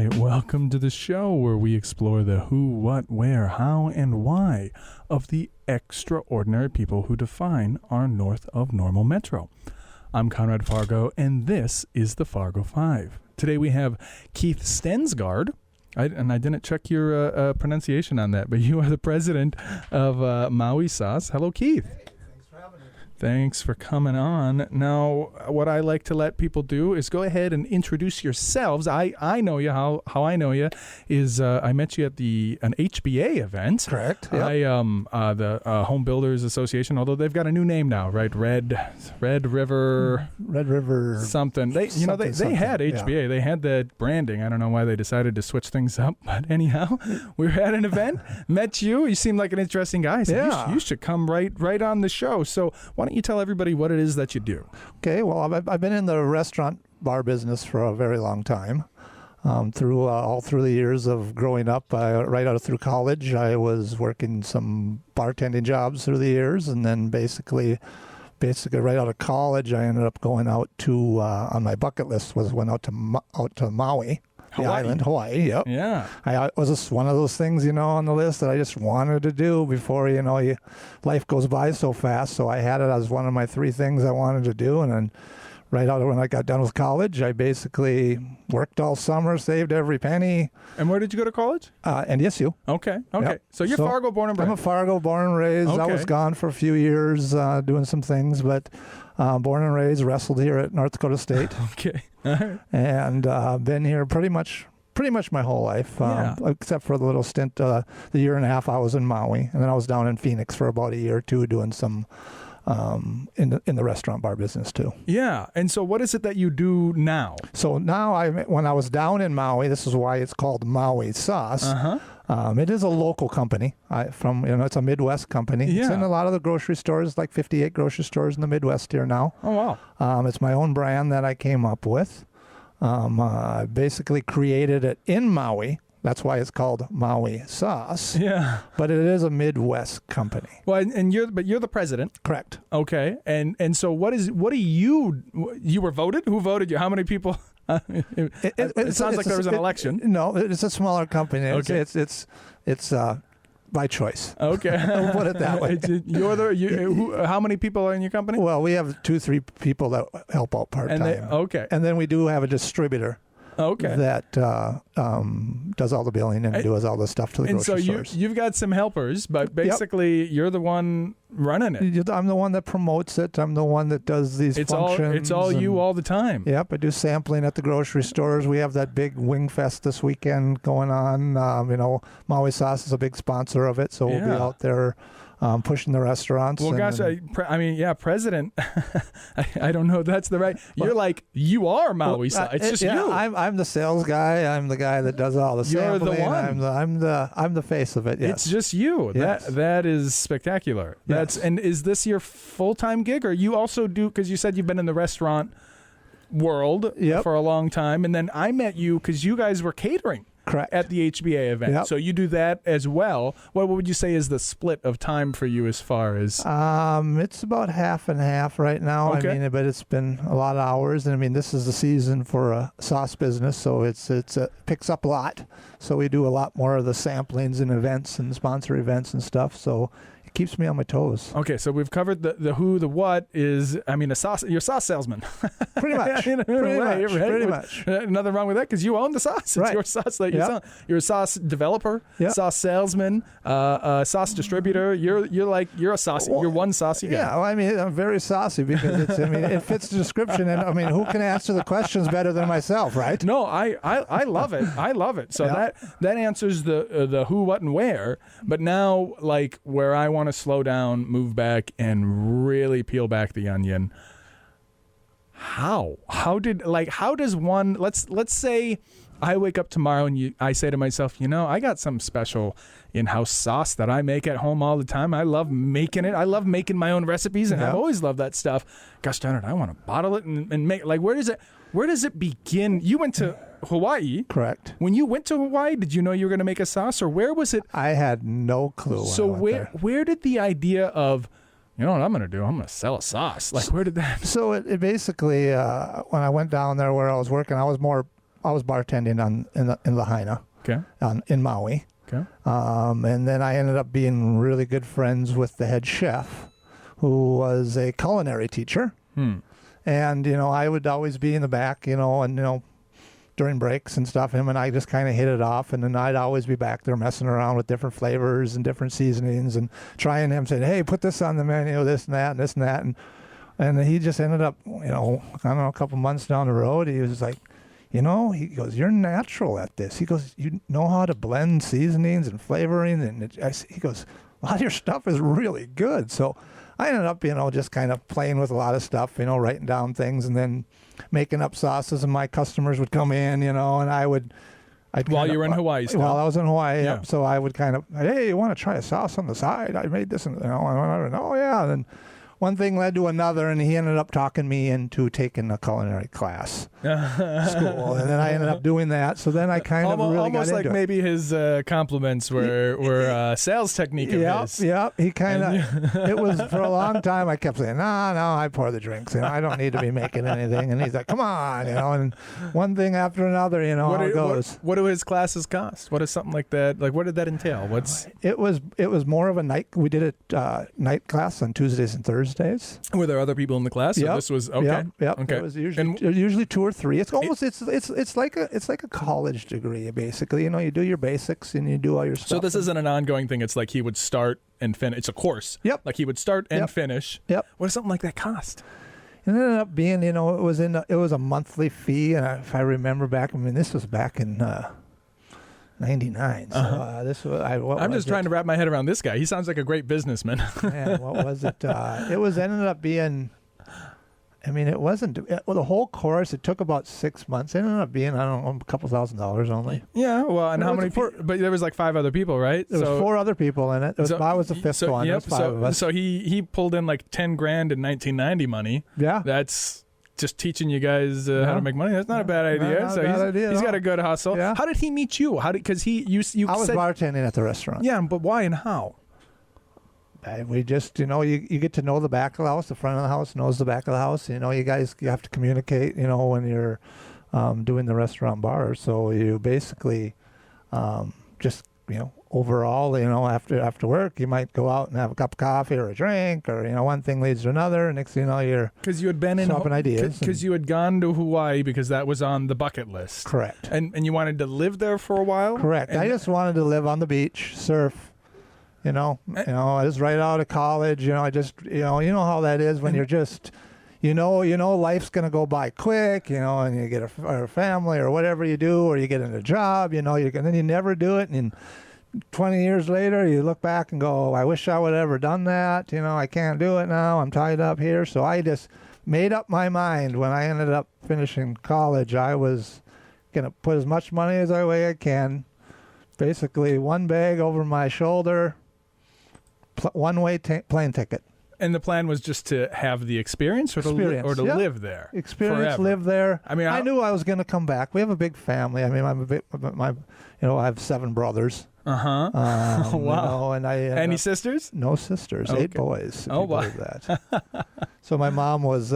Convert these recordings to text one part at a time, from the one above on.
right, welcome to the show where we explore the who, what, where, how, and why of the extraordinary people who define our north of normal metro. I'm Conrad Fargo, and this is the Fargo Five. Today we have Keith Stensgard, I didn't check your pronunciation on that, but you are the president of Maui Sauce. Hello, Keith. Hey, thanks for having me. Thanks for coming on. Now, what I like to let people do is go ahead and introduce yourselves. I know you. How I know you is I met you at an HBA event. Correct. Yep. The Home Builders Association, although they've got a new name now, right? Red River something. They had HBA. Yeah. They had that branding. I don't know why they decided to switch things up, but anyhow, we were at an event. Met you. You seemed like an interesting guy. So yeah. You should come right on the show. So why don't you tell everybody what it is that you do? Okay, well, I've been in the restaurant bar business for a very long time. All through the years of growing up, right out through college, I was working some bartending jobs through the years, and then basically right out of college, I ended up going out to on my bucket list went out to Maui. The island, Hawaii, yep. Yeah. I was just one of those things, on the list that I just wanted to do before, life goes by so fast. So I had it as one of my 3 things I wanted to do. And then right out when I got done with college, I basically worked all summer, saved every penny. And where did you go to college? NDSU. Okay. Yep. So you're Fargo-born and raised. I'm a Fargo-born and raised. Okay. I was gone for a few years doing some things, but born and raised, wrestled here at North Dakota State. Okay. All right. And been here pretty much my whole life, except for the little stint, the year and a half I was in Maui, and then I was down in Phoenix for about a year or two doing some in the restaurant bar business too. Yeah, and so what is it that you do now? So now, when I was down in Maui, this is why it's called Maui Sauce. It is a local company. It's a Midwest company. Yeah. It's in a lot of the grocery stores, like 58 grocery stores in the Midwest here now. Oh wow! It's my own brand that I came up with. I basically created it in Maui. That's why it's called Maui Sauce. Yeah. But it is a Midwest company. Well, and you're the president. Correct. Okay. And so what do you were voted? Who voted you? How many people? It sounds like there was an election. No, it's a smaller company. Okay. It's by choice. Okay. We'll put it that way. How many people are in your company? Well, we have 3 people that help out part-time. And then we do have a distributor. Okay. That does all the billing and does all the stuff to the grocery stores. And so you've got some helpers, but basically you're the one running it. I'm the one that promotes it. I'm the one that does these functions. It's all you all the time. Yep. I do sampling at the grocery stores. We have that big wing fest this weekend going on. Maui Sauce is a big sponsor of it, so we'll be out there pushing the restaurants. Well, president. I don't know if that's the right. You are Maui Sauce. It's just you. I'm the sales guy. I'm the guy that does all the sampling. You're the one. I'm the face of it. Yes. It's just you. Yes. That is spectacular. Yes. And is this your full-time gig, or you also do? Because you said you've been in the restaurant world for a long time, and then I met you because you guys were catering. Correct. At the HBA event. Yep. So you do that as well. What would you say is the split of time for you as far as? It's about half and half right now. Okay. But it's been a lot of hours. And this is the season for a sauce business. So it picks up a lot. So we do a lot more of the samplings and events and sponsor events and stuff. So it keeps me on my toes. Okay. So we've covered the who, the what is, you're a sauce salesman. Pretty much. Pretty much. Nothing wrong with that because you own the sauce. It's your sauce that you sell. You're a sauce developer, sauce salesman, sauce distributor. You're a saucy. You're one saucy guy. Yeah, I'm very saucy because it fits the description. And who can answer the questions better than myself, right? No, I love it. I love it. So that answers the who, what, and where. But now, where I want to slow down, move back, and really peel back the onion. How does one? Let's say I wake up tomorrow and I say to myself, I got some special in-house sauce that I make at home all the time. I love making it. I love making my own recipes, and I've always loved that stuff. Gosh darn it, I want to bottle it and make where does it begin? You went to Hawaii. Correct. When you went to Hawaii, did you know you were going to make a sauce, or where was it? I had no clue. So where did the idea of, what I'm going to do? I'm going to sell a sauce. Where did that? So it basically, when I went down there where I was working, I was more bartending in Lahaina, Okay. in Maui. Okay. And then I ended up being really good friends with the head chef, who was a culinary teacher. And, I would always be in the back, and, during breaks and stuff, him and I just kind of hit it off. And then I'd always be back there messing around with different flavors and different seasonings and trying him, saying, hey, put this on the menu, this and that and this and that. And he just ended up, I don't know, a couple months down the road, he was like, he goes, you're natural at this. He goes, you know how to blend seasonings and flavoring. And he goes, a lot of your stuff is really good. So I ended up, just kind of playing with a lot of stuff, writing down things and then making up sauces. And my customers would come in, and While you were in Hawaii still? While I was in Hawaii, Yeah. yep. So I would kind of, hey, you want to try a sauce on the side? I made this, and, oh, yeah. And then one thing led to another, and he ended up talking me into taking a culinary class school, and then I ended up doing that. So then I kind of really got into like it. maybe his compliments were sales technique of his. Yeah. He kind of. It was for a long time. I kept saying, no, I pour the drinks, I don't need to be making anything. And he's like, come on, And one thing after another, how it goes. What do his classes cost? What is something like that? Like, what did that entail? It was more of a night. We did a night class on Tuesdays and Thursdays. Were there other people in the class? Yep. So this was okay. Yep. Okay. It was usually 2 or 3. It's almost it's like a college degree basically. You do your basics and you do all your stuff. So this isn't an ongoing thing. It's like he would start and finish. It's a course. Yep. Like he would start and finish. Yep. What does something like that cost? It ended up being, it was a monthly fee, and if I remember back, this was back in 99. So this was. I'm just trying to wrap my head around this guy. He sounds like a great businessman. Man, what was it? It was ended up being. It wasn't. The whole course, it took about 6 months. It ended up being, I don't know, a couple $1,000s only. Yeah, well, and how many people? But there was like 5 other people, right? There was 4 other people in it. I was the fifth one. Yep, There was 5 of us. So he pulled in like $10,000 in 1990 money. Yeah. That's just teaching you guys how to make money. That's not a bad idea. Not a bad idea he's got a good hustle. Yeah. How did he meet you? Because you I was said, bartending at the restaurant. Yeah, but why and how? We just, you get to know the back of the house. The front of the house knows the back of the house. You have to communicate, when you're doing the restaurant bar. So you basically just, overall, after work, you might go out and have a cup of coffee or a drink, or, one thing leads to another. And next thing you know, you're because you had been swapping ideas. Because you had gone to Hawaii because that was on the bucket list. Correct. And you wanted to live there for a while? Correct. I just wanted to live on the beach, surf. I was right out of college. I just, you know how that is when you're just, life's gonna go by quick. And you get a family or whatever you do, or you get in a job. And then you never do it, and 20 years later, you look back and go, I wish I would have ever done that. I can't do it now. I'm tied up here. So I just made up my mind when I ended up finishing college. I was gonna put as much money as I can. Basically, one bag over my shoulder. One-way plane ticket. And the plan was just to have the experience or to live there? Experience, forever. Live there. I knew I was going to come back. We have a big family. I have 7 brothers. Wow. And any sisters? No sisters. Okay. 8 boys. Oh, wow. That. So my mom was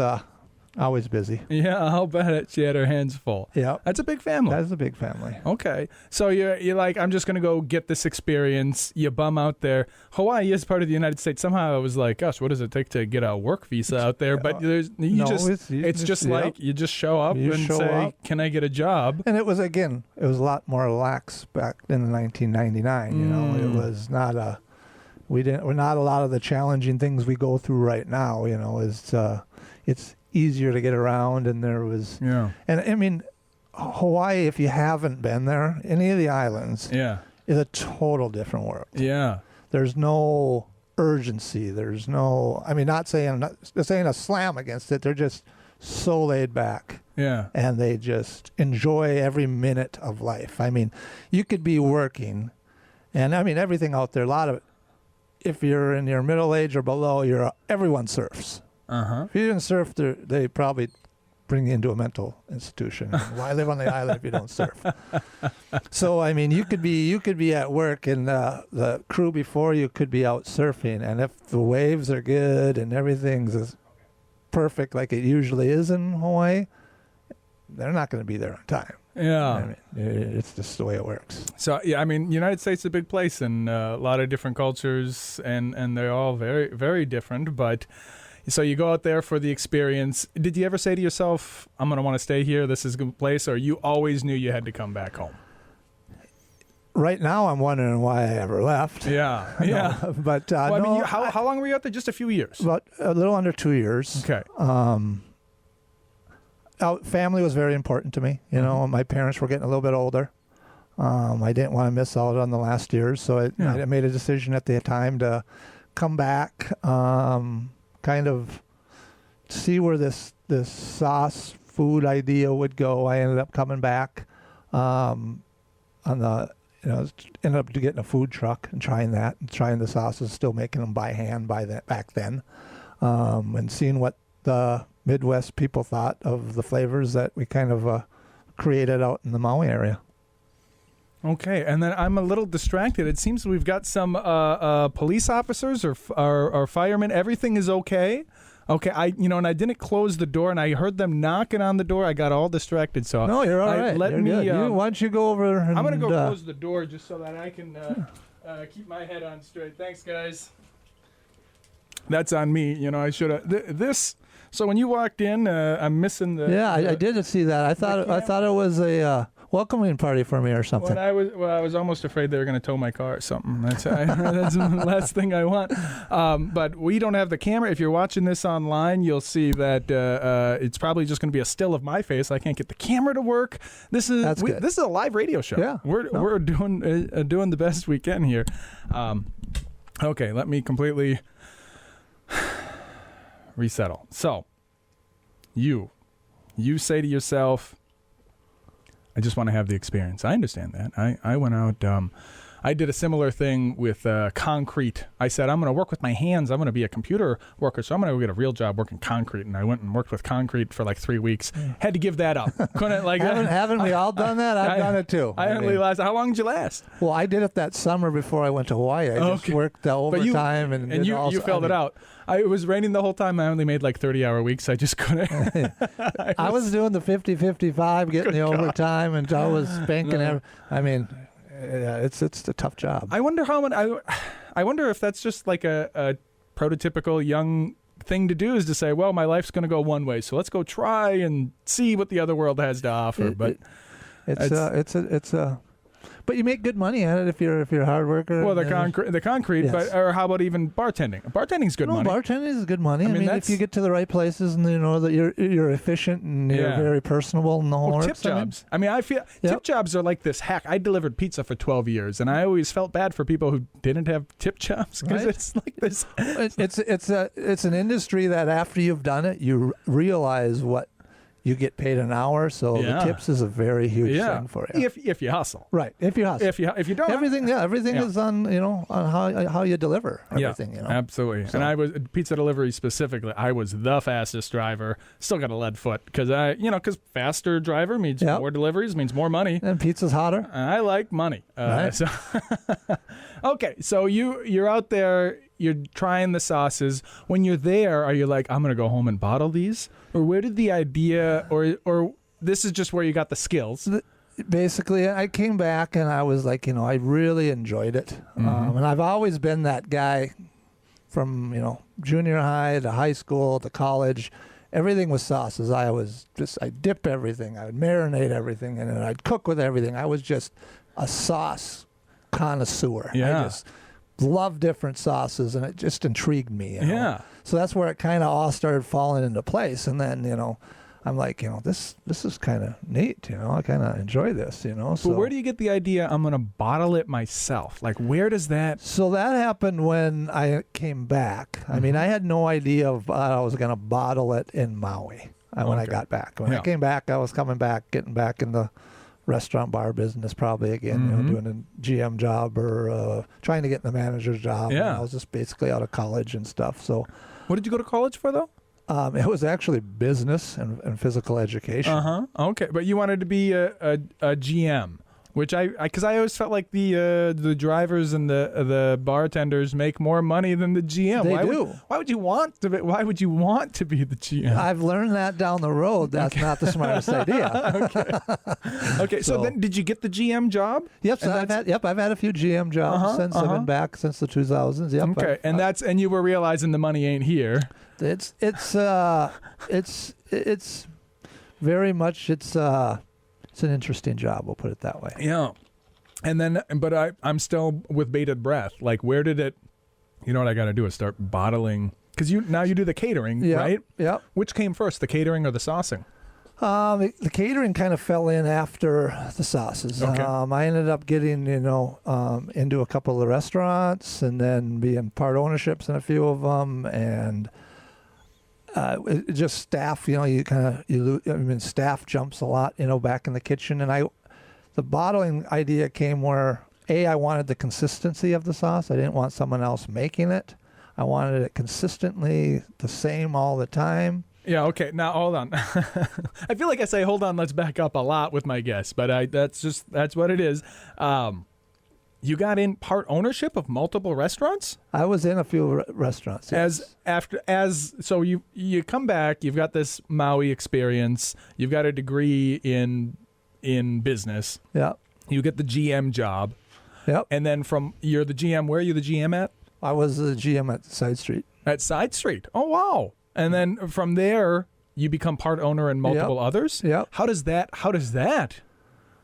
always busy. Yeah, I'll bet it. She had her hands full. Yeah. That's a big family. That is a big family. Okay. So you're like, I'm just going to go get this experience. You bum out there. Hawaii is part of the United States. Somehow I was like, gosh, what does it take to get a work visa out there? But it's just like you just show up and say, can I get a job? And it was a lot more lax back in 1999. It was not not a lot of the challenging things we go through right now. It's easier to get around, and there was and Hawaii, if you haven't been there, any of the islands is a total different world. There's no urgency, there's no not saying a slam against it. They're just so laid back, and they just enjoy every minute of life. You could be working, and everything out there, a lot of it, if you're in your middle age or below, everyone surfs. If you didn't surf, they probably bring you into a mental institution. Why live on the island if you don't surf? So you could be at work, and the crew before you could be out surfing, and if the waves are good and everything's as perfect like it usually is in Hawaii, they're not going to be there on time. Yeah. I mean, it's just the way it works. So, yeah, I mean, United States is a big place and a lot of different cultures, and they're all very, very different. But so you go out there for the experience. Did you ever say to yourself, I'm going to want to stay here, this is a good place, or you always knew you had to come back home? Right now, I'm wondering why I ever left. Yeah, yeah. No, but well, I mean, how long were you out there? Just a few years? About a little under 2 years. Okay. Family was very important to me. You know, my parents were getting a little bit older. I didn't want to miss out on the last years, so I made a decision at the time to come back, kind of see where this sauce food idea would go. I ended up coming back ended up getting a food truck and trying the sauces, still making them by hand back then, and seeing what the Midwest people thought of the flavors that we kind of created out in the Maui area. Okay, and then I'm a little distracted. It seems we've got some police officers or firemen. Everything is okay. Okay, and I didn't close the door, and I heard them knocking on the door. I got all distracted. So no, you're all right. Let you're me. Good. Why don't you go over? And, I'm gonna go close the door just so that I can keep my head on straight. Thanks, guys. That's on me. I should have this. So when you walked in, I'm missing the. Yeah, I did see that. I thought it was a welcoming party for me or something. I was almost afraid they were going to tow my car or something. That's the last thing I want. But we don't have the camera. If you're watching this online, you'll see that it's probably just going to be a still of my face. I can't get the camera to work. This is a live radio show. Yeah, we're doing the best we can here. Okay, let me completely resettle. So, you say to yourself, I just want to have the experience. I understand that. I went out. I did a similar thing with concrete. I said, I'm going to work with my hands. I'm going to be a computer worker, so I'm going to go get a real job working concrete. And I went and worked with concrete for like 3 weeks. Had to give that up. Couldn't haven't we all done that? I've done it too. I only last. How long did you last? Well, I did it that summer before I went to Hawaii. I just worked overtime and you filled it out. It was raining the whole time. I only made like 30-hour weeks. I just couldn't. I was doing the 50-55, getting the overtime, and I was banking. I mean, it's a tough job. I wonder I wonder if that's just like a prototypical young thing to do, is to say, well, my life's going to go one way, so let's go try and see what the other world has to offer. But you make good money at it if you're a hard worker. Well, the concrete, yes. But or how about even bartending? Bartending's good money. Bartending is good money. I mean, if you get to the right places and that you're efficient and you're very personable and the whole works. Tip jobs. I feel tip jobs are like this hack. I delivered pizza for 12 years, and I always felt bad for people who didn't have tip jobs because it's like this. It's an industry that after you've done it, you realize what you get paid an hour, so the tips is a very huge thing for you. If you hustle, right? If you hustle, if you don't, everything is on on how you deliver everything. Absolutely. So. And I was pizza delivery specifically. I was the fastest driver. Still got a lead foot because because faster driver means more deliveries, means more money, and pizza's hotter. I like money. Right. So okay, so you're out there. You're trying the sauces. When you're there, are you like, I'm going to go home and bottle these? Or where did the idea, or this is just where you got the skills? Basically, I came back and I was like, I really enjoyed it. Mm-hmm. And I've always been that guy from, junior high to high school to college. Everything was sauces. I dip everything. I would marinate everything, and then I'd cook with everything. I was just a sauce connoisseur. Yeah. I just love different sauces, and it just intrigued me. Yeah. So that's where it kind of all started falling into place, and then I'm like, this is kind of neat. I kind of enjoy this. So but where do you get the idea? I'm gonna bottle it myself. Like, where does that? So that happened when I came back. I mean, I had no idea of I was gonna bottle it in Maui when I got back. When I came back, I was getting back in the restaurant bar business probably again, doing a GM job or trying to get in the manager's job. Yeah. I was just basically out of college and stuff. So, what did you go to college for though? It was actually business and physical education. Okay, but you wanted to be a GM Which because I always felt like the drivers and the bartenders make more money than the GM. They do. Why would you want to be? Why would you want to be the GM? I've learned that down the road. That's not the smartest idea. Okay. So then, did you get the GM job? Yep. So I've had a few GM jobs since I've been back since the 2000s. Yep. Okay. And you were realizing the money ain't here. It's very much it's an interesting job. We'll put it that way. Yeah. And then, but I'm still with bated breath. Like, where did it? You know what I got to do is start bottling, because now you do the catering, right? Yeah. Which came first, the catering or the saucing? The catering kind of fell in after the sauces. Okay. I ended up getting, into a couple of the restaurants and then being part ownerships in a few of them, and just staff. Staff jumps a lot, back in the kitchen. And the bottling idea came where I wanted the consistency of the sauce. I didn't want someone else making it. I wanted it consistently the same all the time. Yeah, okay. Now, hold on. I feel like I say, hold on, let's back up a lot with my guests, but that's what it is. You got in part ownership of multiple restaurants? I was in a few restaurants. Yes. So you come back, you've got this Maui experience, you've got a degree in business. Yeah. You get the GM job. Yep. And then you're the GM, where are you the GM at? I was the GM at Side Street. At Side Street. Oh, wow. And then from there, you become part owner in multiple others? Yep. How does that?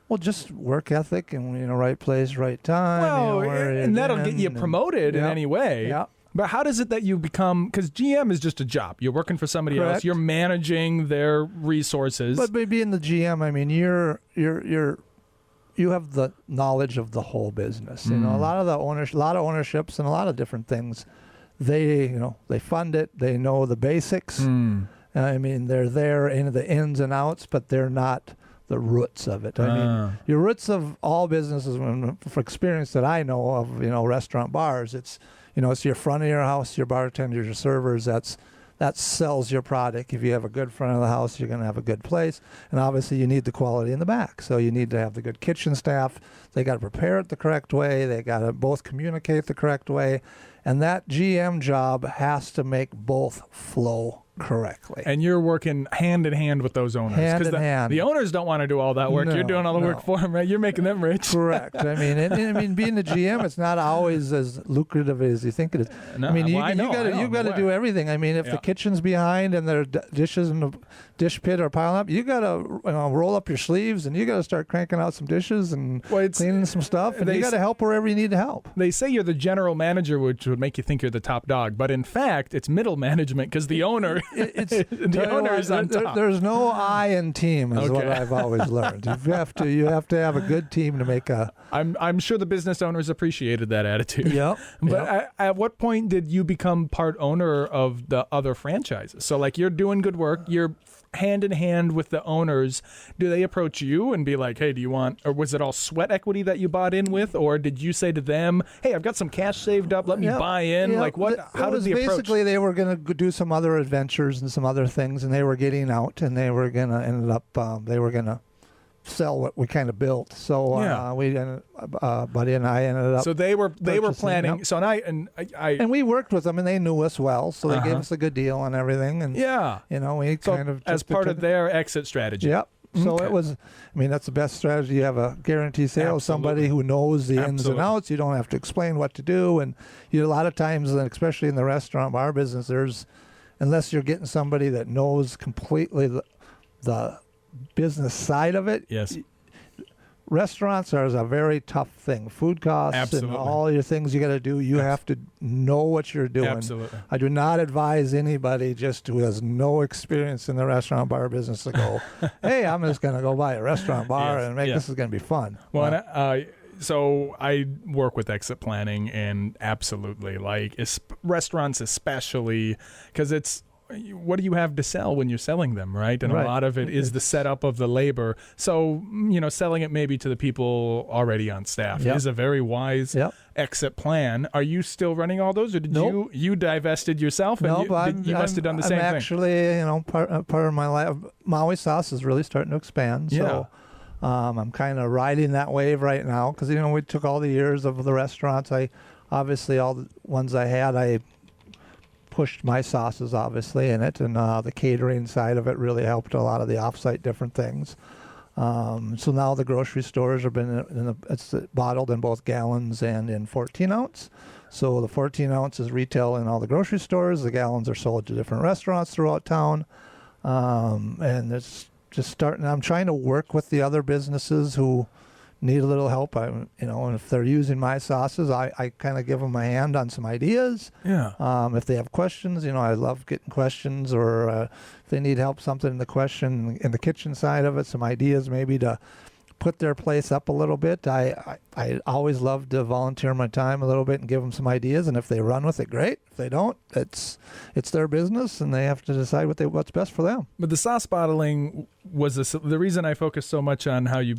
Well, just work ethic and, right place, right time. Well, and that'll get you promoted in any way. Yeah. But how does it that you become, because GM is just a job. You're working for somebody else. You're managing their resources. But by being the GM, I mean, you have the knowledge of the whole business. A lot of ownerships and a lot of different things. They fund it. They know the basics. I mean, they're there in the ins and outs, but they're not the roots of it. I mean, your roots of all businesses, for experience that I know of, restaurant bars, it's your front of your house, your bartenders, your servers. That sells your product. If you have a good front of the house, you're going to have a good place. And obviously, you need the quality in the back. So you need to have the good kitchen staff. They got to prepare it the correct way. They got to both communicate the correct way. And that GM job has to make both flow correctly. And you're working hand in hand with those owners. Hand in hand. The owners don't want to do all that work. You're doing all the work for them, right? You're making them rich. Correct. I mean, being the GM, it's not always as lucrative as you think it is. No, I mean, you've got to do everything. I mean, if the kitchen's behind and there are dishes in the dish pit are piling up, you got to roll up your sleeves and you got to start cranking out some dishes and cleaning some stuff. And you got to help wherever you need to help. They say you're the general manager, which would make you think you're the top dog, but in fact, it's middle management because the owner. The owner is on top. There's no I in team, is what I've always learned. You have to have a good team to make a. I'm sure the business owners appreciated that attitude. Yep. But at what point did you become part owner of the other franchises? So like you're doing good work, you're hand in hand with the owners. Do they approach you and be like, hey, do you want, or was it all sweat equity that you bought in with, or did you say to them, hey, I've got some cash saved up, let me buy in? Like what, how did the approach? Basically they were going to do some other adventures and some other things, and they were getting out, and they were going to sell what we kind of built. So Buddy and I ended up. So they were planning. Yep. So and we worked with them, and they knew us well, so they gave us a good deal on everything. And we kind of as part of their exit strategy. Yep. So it was. I mean, that's the best strategy. You have a guaranteed sale. Absolutely. Somebody who knows the ins and outs. You don't have to explain what to do. And a lot of times, especially in the restaurant bar business, unless you're getting somebody that knows completely the business side of it. Yes. Restaurants are a very tough thing. Food costs and all your things you got to do. You have to know what you're doing. Absolutely. I do not advise anybody who has no experience in the restaurant bar business to go, hey, I'm just going to go buy a restaurant bar and this is going to be fun. Well, so I work with exit planning, and absolutely, like restaurants especially, because it's, what do you have to sell when you're selling them, right? And a lot of it is the setup of the labor. So, selling it maybe to the people already on staff is a very wise exit plan. Are you still running all those, or did you divested yourself? And you must have done the same thing. Actually, part of my life, Maui Sauce is really starting to expand. So I'm kind of riding that wave right now because, we took all the years of the restaurants. Obviously, all the ones I had, I pushed my sauces, obviously, in it. And the catering side of it really helped a lot of the offsite different things. So now the grocery stores have been, it's bottled in both gallons and in 14 ounce. So the 14 ounces retail in all the grocery stores. The gallons are sold to different restaurants throughout town. And it's just starting. I'm trying to work with the other businesses who need a little help. And if they're using my sauces, I kind of give them a hand on some ideas. Yeah. If they have questions, I love getting questions, or if they need help something in the kitchen side of it, some ideas maybe to put their place up a little bit. I always love to volunteer my time a little bit and give them some ideas, and if they run with it, great. If they don't, it's their business, and they have to decide what's best for them. But the sauce bottling was the reason I focused so much on how you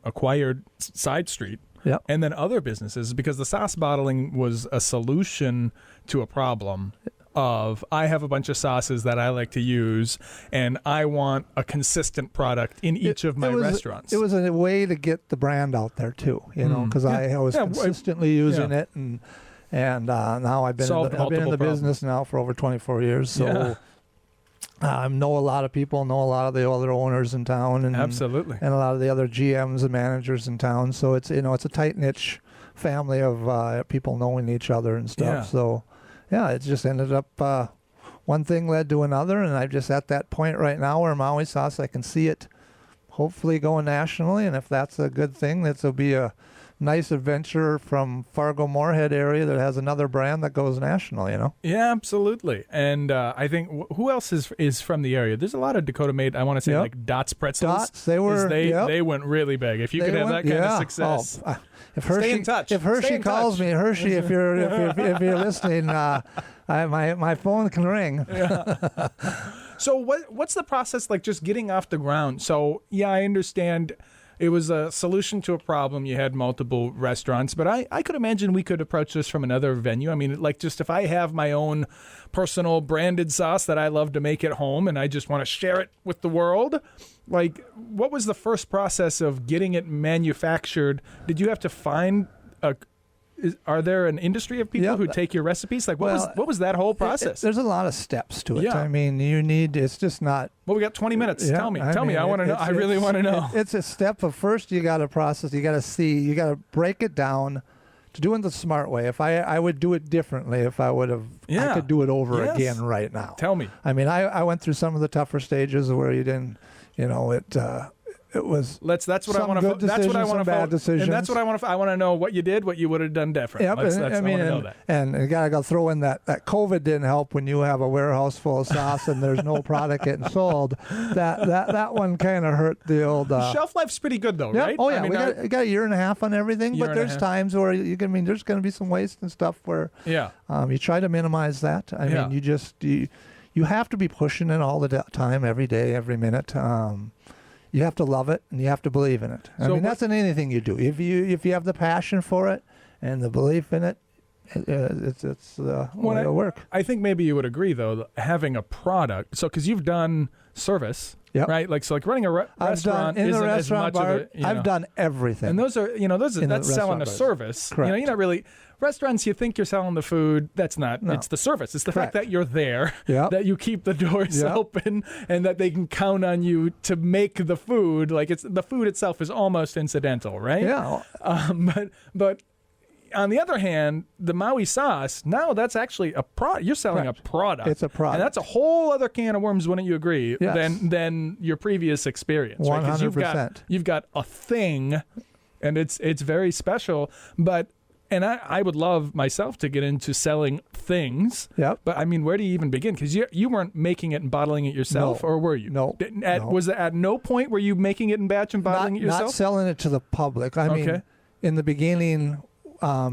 acquired Side Street. Yep. And then other businesses, because the sauce bottling was a solution to a problem of, I have a bunch of sauces that I like to use, and I want a consistent product in each of my restaurants. It was a way to get the brand out there too, because I was consistently using it, and now I've been in the business now for over 24 years, so I know a lot of people, know a lot of the other owners in town, and absolutely, and a lot of the other GMs and managers in town. So it's it's a tight niche family of people knowing each other and stuff. Yeah. So. Yeah, it just ended up, one thing led to another, and I'm just at that point right now where Maui Sauce, I can see it hopefully going nationally, and if that's a good thing, this will be a nice adventure from Fargo-Moorhead area that has another brand that goes national, Yeah, absolutely. And I think, who else is from the area? There's a lot of Dakota-made, I want to say, like Dots Pretzels. Dots, they went really big. If you could have that kind of success. If Hershey, stay in touch. If Hershey calls me, Hershey, if you're listening, my phone can ring. Yeah. So what's the process like, just getting off the ground? So I understand it was a solution to a problem. You had multiple restaurants, but I could imagine we could approach this from another venue. I mean, like, just if I have my own personal branded sauce that I love to make at home and I just want to share it with the world, like, what was the first process of getting it manufactured? Did you have to find are there an industry of people who take your recipes? Like, what was that whole process? There's a lot of steps to it. Yeah. I mean, it's just not. Well, we got 20 minutes. Yeah, Tell me. I want to know. I really want to know. It's a step of, first you got to process. You got to see. You got to break it down to do it the smart way. If I would do it differently, if I would have, I could do it over again right now. Tell me. I mean, I went through some of the tougher stages where you didn't, it was. That's what I want to. That's what I want to. Bad decisions. And that's what I want to. I want to know what you did, what you would have done different. Yep, I want to know that. And you got to throw in that COVID didn't help when you have a warehouse full of sauce and there's no product getting sold. That one kind of hurt the old. Shelf life's pretty good though, right? Oh yeah, we got a year and a half on everything, but there's times where there's going to be some waste and stuff where you try to minimize that. I mean, you have to be pushing it all the time, every day, every minute. You have to love it and you have to believe in it. I mean, that's in anything you do. If you have the passion for it and the belief in it, it's it'll work. I think maybe you would agree though, having a product. So because you've done service, right? Like running a restaurant isn't as much of it. I've done everything. And those are that's selling a service. Correct. You're not really. Restaurants, you think you're selling the food. That's not. No. It's the service. It's the fact that you're there, that you keep the doors open, and that they can count on you to make the food. Like, the food itself is almost incidental, right? Yeah. But on the other hand, the Maui Sauce, now that's actually a product. You're selling a product. It's a product. And that's a whole other can of worms, wouldn't you agree, than your previous experience. 100%. Right? You've got a thing, and it's very special, but... And I would love myself to get into selling things. Yep. But I mean, where do you even begin? Because you weren't making it and bottling it yourself, or were you? No. Was it at no point were you making it in batch and bottling it yourself? Not selling it to the public. I mean, in the beginning,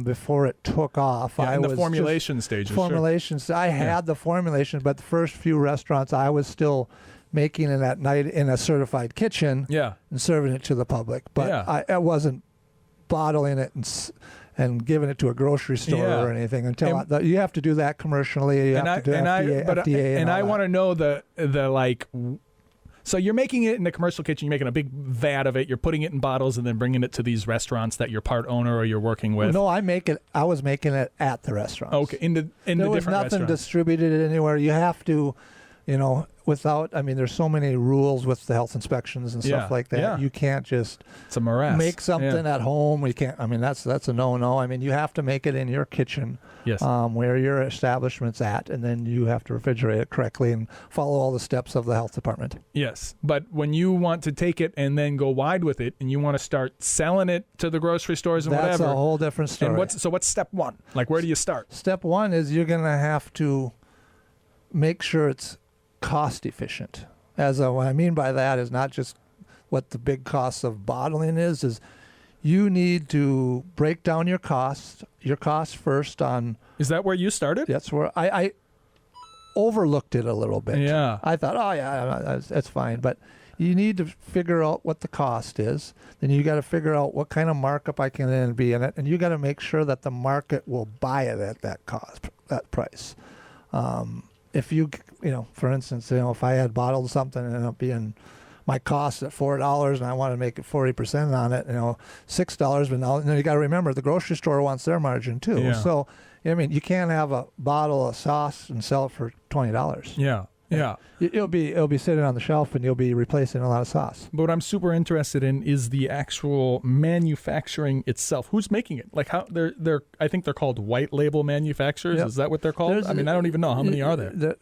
before it took off, I was in the formulation stages. Formulations. Sure. I had the formulation, but the first few restaurants, I was still making it at night in a certified kitchen. Yeah. And serving it to the public, but I wasn't bottling it and giving it to a grocery store or anything until you have to do that commercially. You have to do FDA. I want to know the So you're making it in the commercial kitchen. You're making a big vat of it. You're putting it in bottles and then bringing it to these restaurants that you're part owner or you're working with. No, I was making it at the restaurants. Okay, in the different restaurants. There was nothing distributed anywhere. You have to, there's so many rules with the health inspections and stuff like that. Yeah. You can't just It's a morass. make something at home. You can't. That's a no-no. You have to make it in your kitchen, Yes. where your establishment's at, and then you have to refrigerate it correctly and follow all the steps of the health department. Yes, but when you want to take it and then go wide with it, and you want to start selling it to the grocery stores and That's whatever, a whole different story. and what's step one? Like, where do you start? Step one is you're going to have to make sure it's cost efficient. What I mean by that is not just what the big cost of bottling is you need to break down your costs first on... Is that where you started? That's where I overlooked it a little bit. Yeah. I thought, that's fine. But you need to figure out what the cost is. Then you got to figure out what kind of markup I can then be in it. And you got to make sure that the market will buy it at that price. If you for instance, if I had bottled something and it ended up being my cost at $4 and I want to make it 40% on it, $6, but now you got to remember the grocery store wants their margin too. Yeah. So, you can't have a bottle of sauce and sell it for $20. Yeah. Yeah. It'll be sitting on the shelf and you'll be replacing a lot of sauce. But what I'm super interested in is the actual manufacturing itself. Who's making it? Like how I think they're called white label manufacturers. Yep. Is that what they're called? I don't even know. How many are there? They're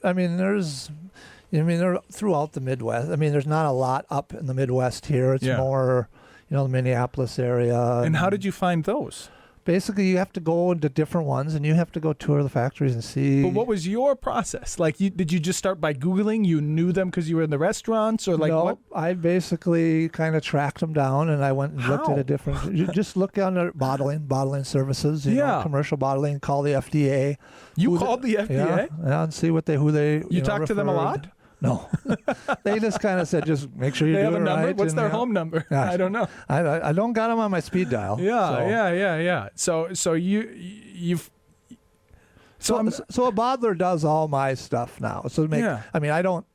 throughout the Midwest. There's not a lot up in the Midwest here. It's more, the Minneapolis area. And how did you find those? Basically, you have to go into different ones, and you have to go tour the factories and see. But what was your process? Like, did you just start by Googling? You knew them because you were in the restaurants, or like what? I basically kind of tracked them down, and I went and looked at a different. You just look under bottling services. You know, commercial bottling. Call the FDA. You called the FDA? Yeah, and see who they. You talked to them a lot? No, they just kind of said, just make sure you do it right. They have a number? What's their home number? Yeah, I don't know. I don't got them on my speed dial. Yeah. So you've. So a bottler does all my stuff now. So I don't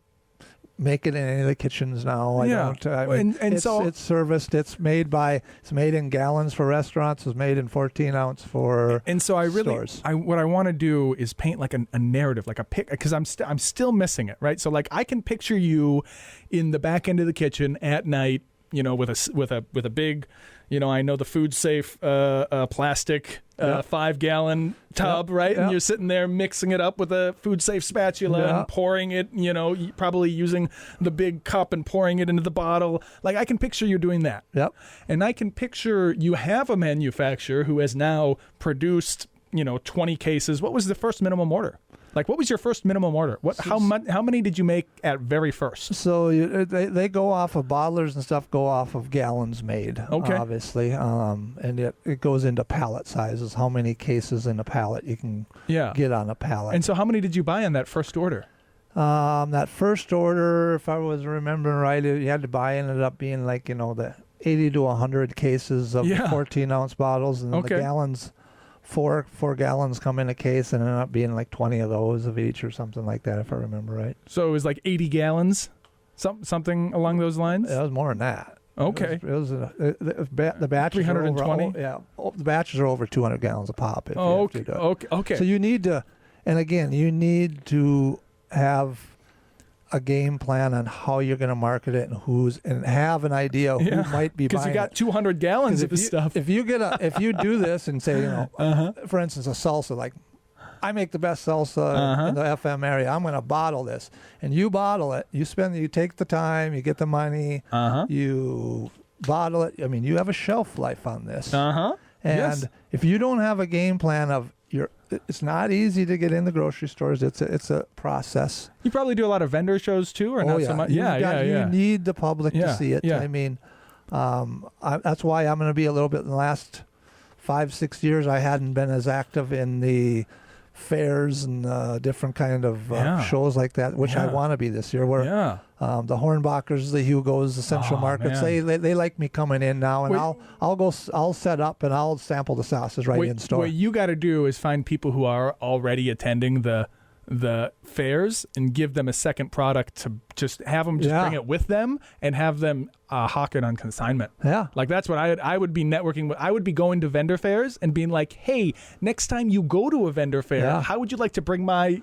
make it in any of the kitchens now. It's serviced. It's made in gallons for restaurants. It's made in 14-ounce for And so stores. what I want to do is paint like a narrative, like a pic, because I'm still missing it, right? So like I can picture you in the back end of the kitchen at night, with a big, I know the food safe plastic 5-gallon tub, right? Yep. And you're sitting there mixing it up with a food safe spatula and pouring it, probably using the big cup and pouring it into the bottle. Like I can picture you doing that. Yep. And I can picture you have a manufacturer who has now produced, 20 cases. What was the first minimum order? Like, what was your first minimum order? How many did you make at very first? So they go off of bottlers and stuff. Go off of gallons made, obviously, and it goes into pallet sizes. How many cases in a pallet you can get on a pallet? And so, how many did you buy on that first order? That first order, if I was remembering right, you had to buy. Ended up being like the 80 to 100 cases of 14-ounce bottles, and then the gallons. Four gallons come in a case, and ended up being like 20 of those of each or something like that, if I remember right. So it was like 80 gallons, something along those lines? It was more than that. Okay. It was the batches 320? The batches are over 200 gallons a pop. Okay. So you need to, and again, you need to have a game plan on how you're going to market it and have an idea who might be buying it. Because you got 200 gallons of this stuff. If you do this and say, for instance, a salsa, like I make the best salsa in the FM area. I'm going to bottle this, and you bottle it. You take the time, you get the money, you bottle it. You have a shelf life on this. And if you don't have a game plan of it's not easy to get in the grocery stores. It's a process. You probably do a lot of vendor shows too, or not so much? You need the public to see it. Yeah. That's why I'm going to be a little bit in the last 5-6 years. I hadn't been as active in the fairs and different kind of shows like that, which I want to be this year. Where the Hornbachers, the Hugos, the Central Markets, they like me coming in now, and I'll set up and I'll sample the sauces in store. What you got to do is find people who are already attending the fairs and give them a second product just have them bring it with them and have them hawk it on consignment. Yeah. Like that's what I would be networking with. I would be going to vendor fairs and being like, hey, next time you go to a vendor fair, how would you like to bring my,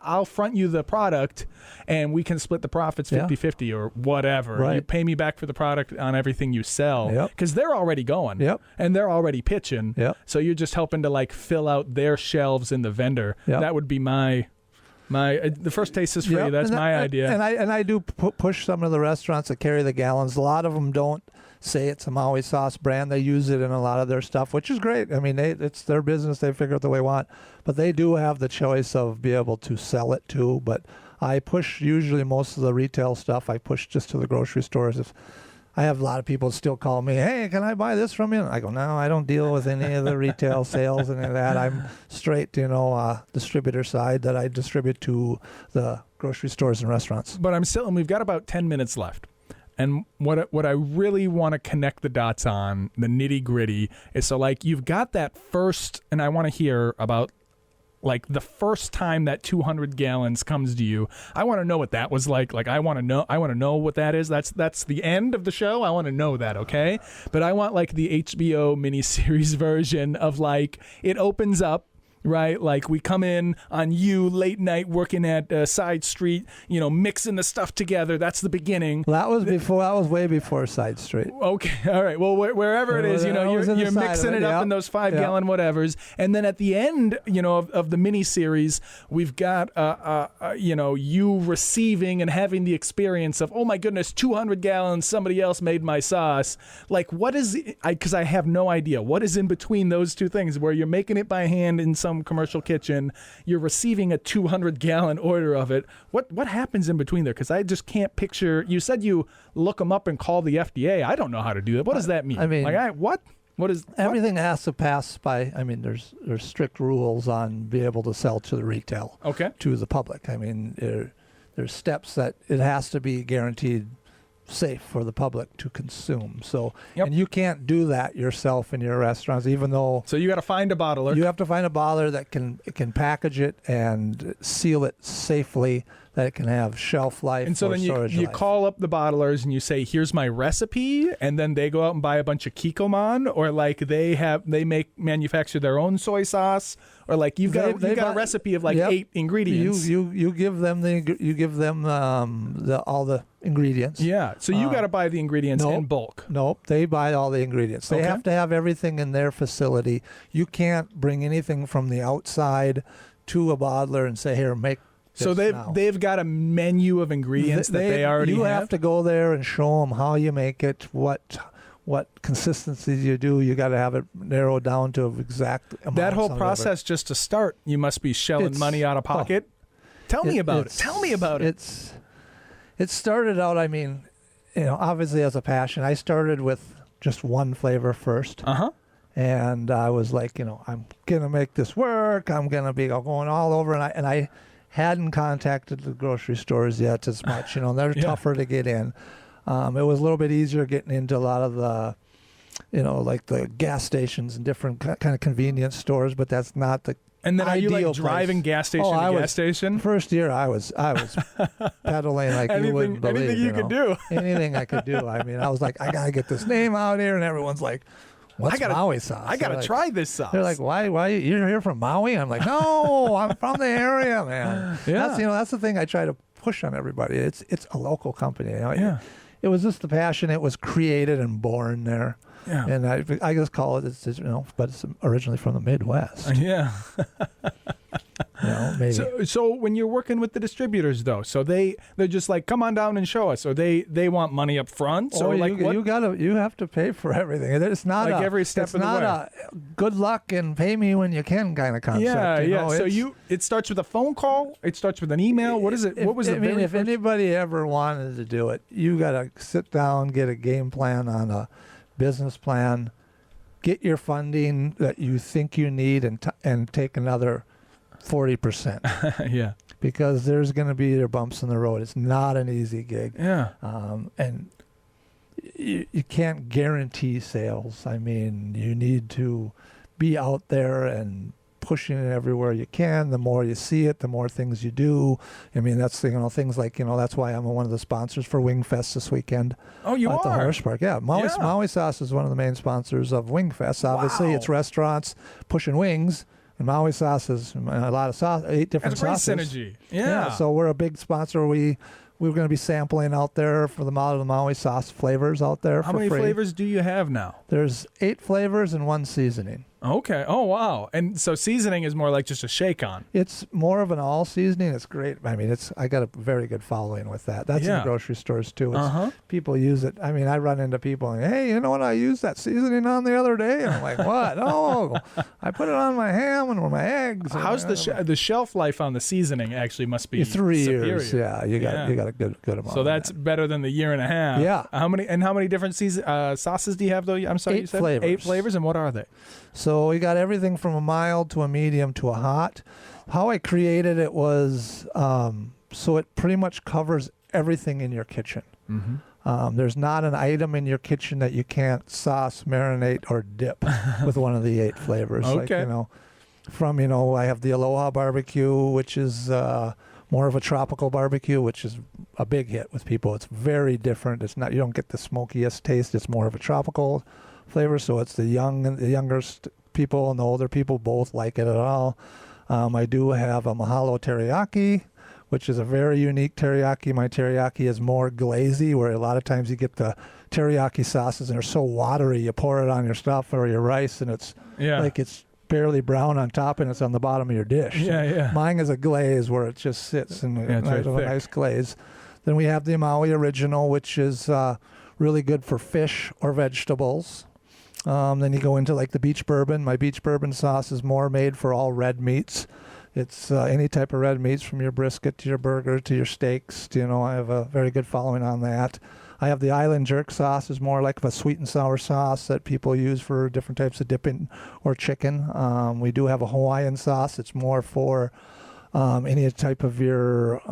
I'll front you the product and we can split the profits 50-50 or whatever. Right. You pay me back for the product on everything you sell because they're already going and they're already pitching. So you're just helping to like fill out their shelves in the vendor. That would be the first taste is free. That's my idea. And I do push some of the restaurants that carry the gallons. A lot of them don't say it's a Maui Sauce brand. They use it in a lot of their stuff, which is great. I mean, it's their business. They figure out the way they want. But they do have the choice of be able to sell it too. But I push usually most of the retail stuff. I push just to the grocery stores. If I have a lot of people still call me, hey, can I buy this from you? And I go, no, I don't deal with any of the retail sales and any of that. I'm straight, distributor side that I distribute to the grocery stores and restaurants. But we've got about 10 minutes left. And what I really want to connect the dots on, the nitty gritty, is so like you've got that first, and I want to hear about like the first time that 200 gallons comes to you. I want to know what that was like. Like I want to know what that is. That's the end of the show. I want to know that, okay? But I want like the HBO miniseries version of like it opens up, right? Like we come in on you late night working at Side Street, mixing the stuff together. That's the beginning. That was way before Side Street. Okay. All right. Well, wherever it is, you're mixing it up in those 5-gallon whatevers. And then at the end, of the mini series, we've got, you receiving and having the experience of, oh my goodness, 200 gallons, somebody else made my sauce. Like what is, because I have no idea what is in between those two things where you're making it by hand in some commercial kitchen, you're receiving a 200-gallon order of it. What happens in between there? Because I just can't picture. You said you look them up and call the FDA. I don't know how to do that. What does that mean? I mean, what is everything has to pass by? I mean, there's strict rules on being able to sell to the retail, to the public. I mean, there's steps that it has to be guaranteed safe for the public to consume. So, and you can't do that yourself in your restaurants, even though. So you got to find a bottler. You have to find a bottler that can package it and seal it safely, that it can have shelf life. And so then you call up the bottlers and you say, here's my recipe, and then they go out and buy a bunch of Kikkoman, or like they manufacture their own soy sauce, or like you've got a recipe of like 8 ingredients. You give them all the ingredients. Yeah. So you got to buy the ingredients in bulk. Nope. They buy all the ingredients. They have to have everything in their facility. You can't bring anything from the outside to a bottler and say, here, make. So they've got a menu of ingredients that they already have? You have to go there and show them how you make it, what consistencies you do. You got to have it narrowed down to exact amounts. That whole process, just to start, you must be shelling money out of pocket. Tell me about it. Tell me about it. It started out, I mean, obviously as a passion. I started with just one flavor first. And I was like, I'm going to make this work. I'm going to be going all over. And I hadn't contacted the grocery stores yet as much. They're tougher to get in. It was a little bit easier getting into a lot of the, like the gas stations and different kind of convenience stores, but that's not the And then are you like driving place. gas station to gas station? First year I was pedaling like you wouldn't believe. Anything you could do. Anything I could do. I mean, I was like, I got to get this name out here, and everyone's like, what's Maui sauce? I got to try this sauce. They're like, why you're here from Maui? I'm like, no, I'm from the area, man. Yeah. That's the thing I try to push on everybody. It's a local company. It was just the passion. It was created and born there. Yeah. And I just call it, but it's originally from the Midwest. Yeah. Maybe. So when you're working with the distributors, though, so they're just like, come on down and show us. Or they want money up front. So you have to pay for everything. It's not like every step of the way. It's not a good luck and pay me when you can kind of concept. Yeah. So it starts with a phone call. It starts with an email. What is it? What was it? If anybody ever wanted to do it, you got to sit down, get a game plan on a business plan, get your funding that you think you need, and take another 40%. Yeah. Because there's going to be bumps in the road. It's not an easy gig. Yeah. And you can't guarantee sales. I mean, you need to be out there and pushing it everywhere you can. The more you see it, the more things you do. I mean, that's things like that's why I'm one of the sponsors for Wing Fest this weekend. Oh, you at the are? Horse Park. Yeah, Maui Sauce is one of the main sponsors of Wing Fest. Obviously, Wow. it's restaurants pushing wings. And Maui Sauce is a lot of sauce, 8 different That's great sauces. synergy. Yeah. So we're a big sponsor. We're going to be sampling out there for the Maui Sauce flavors out there. How for many free. flavors do you have now? There's 8 flavors and 1 seasoning. Okay. Oh, wow. And so seasoning is more like just a shake on. It's more of an all seasoning. It's great. I mean, I got a very good following with that. That's in the grocery stores too. People use it. I mean, I run into people and, hey, you know what I used that seasoning on the other day? And I'm like, what? Oh, I put it on my ham and my eggs. How's the shelf life on the seasoning? Actually, must be 3 superior. years. Yeah, you got a good amount. So that's better than the year and a half. Yeah. How many different sauces do you have though? I'm sorry, 8 you said flavors. 8 flavors, and what are they? So we got everything from a mild to a medium to a hot. How I created it was so it pretty much covers everything in your kitchen. Mm-hmm. There's not an item in your kitchen that you can't sauce, marinate, or dip with one of the 8 flavors. Okay. I have the Aloha barbecue, which is more of a tropical barbecue, which is a big hit with people. It's very different. You don't get the smokiest taste. It's more of a tropical flavor. So it's the youngest people and the older people both like it at all. I do have a Mahalo teriyaki, which is a very unique teriyaki. My teriyaki is more glazy, where a lot of times you get the teriyaki sauces and they're so watery. You pour it on your stuff or your rice, and it's like it's barely brown on top and it's on the bottom of your dish. Yeah. Mine is a glaze where it just sits in a nice glaze. Then we have the Maui Original, which is really good for fish or vegetables. Then you go into like the beach bourbon. My beach bourbon sauce is more made for all red meats. It's any type of red meats, from your brisket to your burger to your steaks. I have a very good following on that. I have the Island Jerk sauce, is more like a sweet and sour sauce that people use for different types of dipping or chicken. We do have a Hawaiian sauce. It's more for any type of your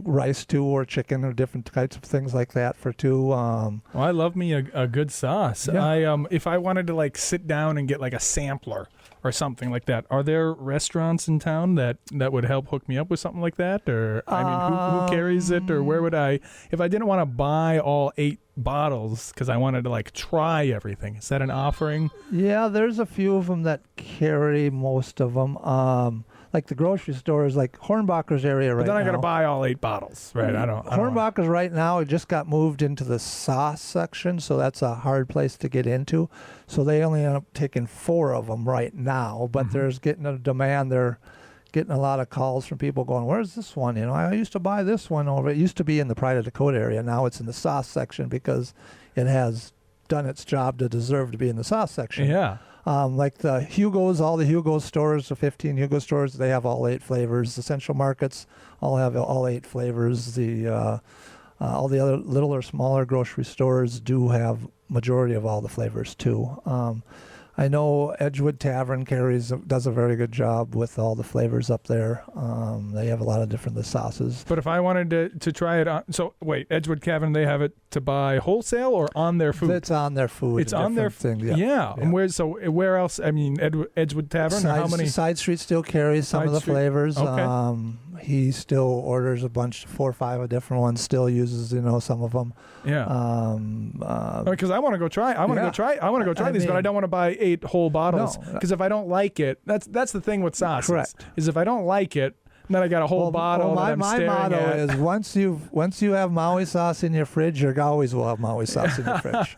rice too, or chicken, or different types of things like that for too. Well, I love me a good sauce. Yeah. If I wanted to like sit down and get like a sampler or something like that, are there restaurants in town that would help hook me up with something like that? Or I mean, who carries it? Or where would I, if I didn't want to buy all 8 bottles because I wanted to like try everything? Is that an offering? Yeah, there's a few of them that carry most of them. Like the grocery stores, like Hornbacher's area right now. But then I got to buy all 8 bottles, right? Hornbacher's right now, it just got moved into the sauce section, so that's a hard place to get into. So they only end up taking 4 of them right now, but there's getting a demand. They're getting a lot of calls from people going, where's this one? I used to buy this one over. It used to be in the Pride of Dakota area. Now it's in the sauce section because it has done its job to deserve to be in the sauce section. Yeah. Like the Hugo's, all the Hugo stores, the 15 Hugo stores, they have all 8 flavors. The Central Markets all have all 8 flavors. All the other little or smaller grocery stores do have majority of all the flavors too. I know Edgewood Tavern does a very good job with all the flavors up there. They have a lot of different sauces. But if I wanted to try it on, so wait, Edgewood Tavern, they have it to buy wholesale or on their food? It's on their food. It's on their thing. Yeah. And where else? I mean, Edgewood Tavern. Or how many? Side Street still carries some of the flavors. Okay. He still orders a bunch, 4 or 5 of different ones. Still uses some of them. Yeah. Because I want to go try. I want to go try these, but I don't want to buy 8 whole bottles. Because if I don't like it, that's the thing with sauces. Correct. Is if I don't like it, then I got a whole bottle that I'm staring at. My motto is once you have Maui sauce in your fridge, you always will have Maui sauce in your fridge.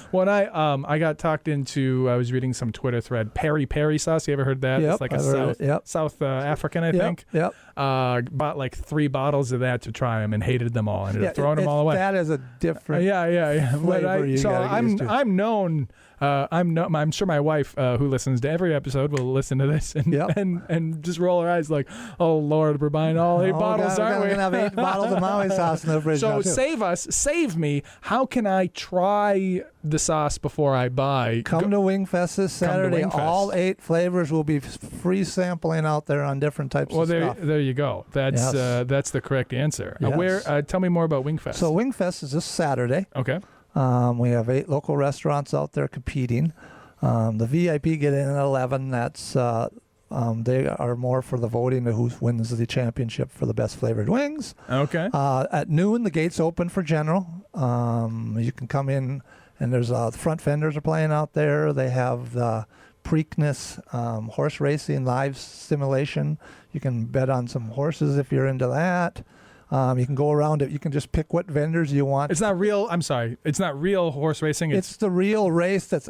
When I got talked into, I was reading some Twitter thread, peri sauce. You ever heard that? Yep, it's like a South African, I think. Yep. Bought like 3 bottles of that to try them and hated them all. Ended up throwing them all away. That is a different flavor. I'm known. I'm sure my wife, who listens to every episode, will listen to this and just roll her eyes like, "Oh Lord, we're buying all 8 bottles, aren't we?" We're gonna have 8 bottles of Maui sauce in the fridge. So save me. How can I try the sauce before I buy? Come to Wingfest this Saturday. All 8 flavors will be free sampling out there on different types of stuff. Well, there you go. That's the correct answer. Yes. Tell me more about Wingfest. So Wingfest is this Saturday. Okay. We have 8 local restaurants out there competing. The VIP get in at 11. That's they are more for the voting of who wins the championship for the best flavored wings. Okay. At noon, the gates open for general. You can come in, and there's the front vendors are playing out there. They have the Preakness horse racing live simulation. You can bet on some horses if you're into that. You can go around it. You can just pick what vendors you want. It's not real. I'm sorry. It's not real horse racing. It's the real race that's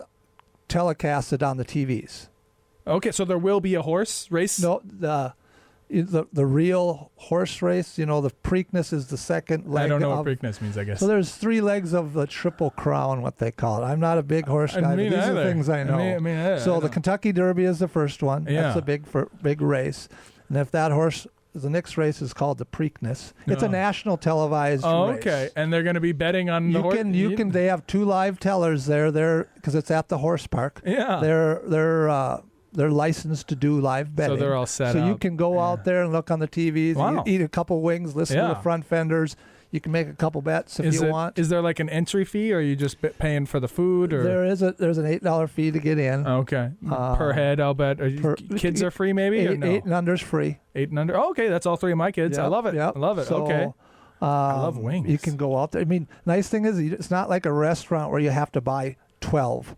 telecasted on the TVs. Okay, so there will be a horse race? No, the real horse race, the Preakness is the second leg. I don't know what Preakness means, I guess. So there's 3 legs of the Triple Crown, what they call it. I'm not a big horse guy, but these are things I know. So the Kentucky Derby is the first one. Yeah. That's a big race. And if that horse, the next race is called the Preakness. It's a national televised race. Okay, and they're going to be betting on the horse? They have 2 live tellers there because it's at the horse park. Yeah. They're licensed to do live betting. So they're all set up. So you can go out there and look on the TVs, Wow. eat a couple wings, listen to the front vendors. You can make a couple bets if you want. Is there like an entry fee, or are you just paying for the food? Or there's an $8 fee to get in. Okay, per head, I'll bet. Kids are free, maybe? 8 and under's free. 8 and under. Oh, okay, that's all 3 of my kids. Yep, I love it. Yep. I love it. So, okay. I love wings. You can go out there. I mean, nice thing is it's not like a restaurant where you have to buy 12.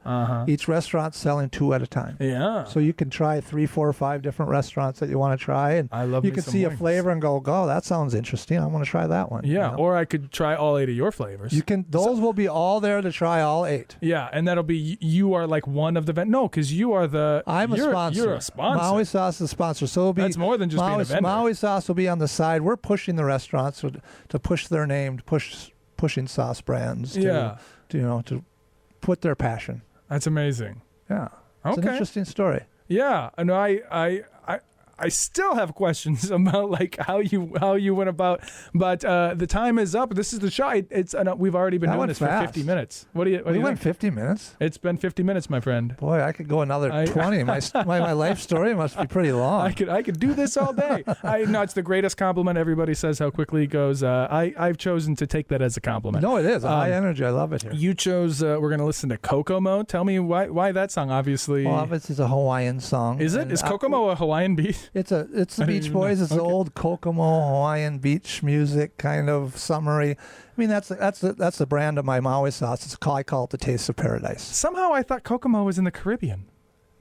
Each restaurant's selling 2 at a time. Yeah. So you can try 3, 4, or 5 different restaurants that you want to try, and I love you can see wings. a flavor and go, "Oh, that sounds interesting. I want to try that one." Yeah. Or I could try all 8 of your flavors. You can. Those will be all there to try all 8. Yeah, and that'll be you are like one of the no, because you are the. I'm a sponsor. You're a sponsor. Maui Sauce is a sponsor, so it'll be. That's more than just being a vendor. Maui Sauce will be on the side. We're pushing the restaurants to push their name, pushing sauce brands. To put their passion. That's amazing. Yeah. It's an interesting story. Yeah. And I still have questions about like how you went about, but the time is up. This is the show. We've already been doing this for 50 minutes. What do you went think? 50 minutes? It's been 50 minutes, my friend. Boy, I could go another 20. My life story must be pretty long. I could do this all day. It's the greatest compliment. Everybody says how quickly it goes. I've chosen to take that as a compliment. No, it is high energy. I love it here. You chose. We're going to listen to Kokomo. Tell me why that song. Obviously, it's a Hawaiian song. Is it? Is Kokomo a Hawaiian beat? It's the Beach Boys. It's old Kokomo Hawaiian beach music, kind of summery. I mean, that's the brand of my Maui sauce. I call it the taste of paradise. Somehow I thought Kokomo was in the Caribbean.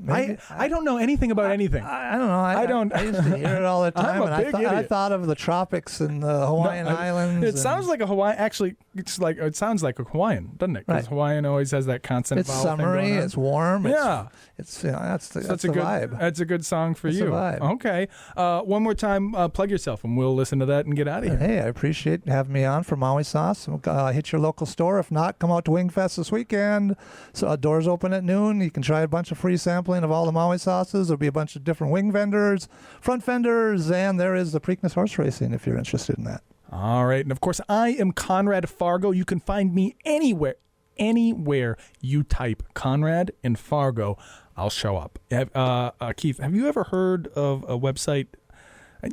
I don't know anything about anything. I don't know. I used to hear it all the time. I thought of the tropics and the Hawaiian Islands. It sounds like a Hawaiian. Actually, it sounds like a Hawaiian, doesn't it? Because Hawaiian always has that constant. It's summery. It's warm. Yeah. That's the vibe. That's a good song for you. Vibe. Okay. One more time, plug yourself, and we'll listen to that and get out of here. Hey, I appreciate having me on for Maui Sauce. Hit your local store. If not, come out to Wingfest this weekend. So doors open at noon. You can try a bunch of free sampling of all the Maui sauces. There'll be a bunch of different wing vendors, front vendors, and there is the Preakness horse racing if you're interested in that. All right. And of course, I am Conrad Fargo. You can find me anywhere you type Conrad in Fargo, I'll show up. Keith, have you ever heard of a website,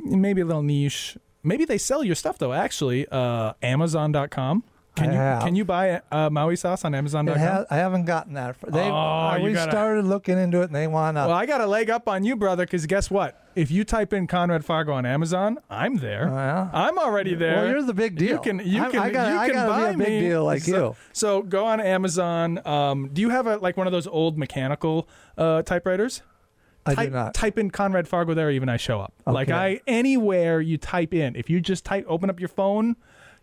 maybe a little niche? Maybe they sell your stuff, though, actually, Amazon.com. Can you buy Maui Sauce on Amazon.com? I haven't gotten that. We started looking into it, and they want to. Well, I got a leg up on you, brother, because guess what? If you type in Conrad Fargo on Amazon, I'm there. I'm already there. Well, you're the big deal. I gotta be a big deal like you. So go on Amazon. Do you have one of those old mechanical typewriters? I do not. Type in Conrad Fargo there, even I show up. Okay. Anywhere you type in, if you just open up your phone,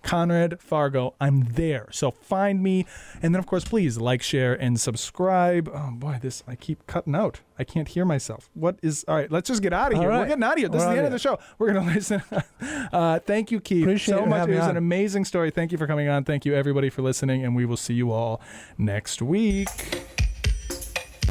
Conrad Fargo, I'm there. So find me. And then, of course, please like, share, and subscribe. Oh, boy, I keep cutting out. I can't hear myself. All right, let's just get out of here. Right. We're getting out of here. This is the end of the show. We're going to listen. Thank you, Keith. Appreciate so much. It was on. an amazing story. Thank you for coming on. Thank you, everybody, for listening. And we will see you all next week.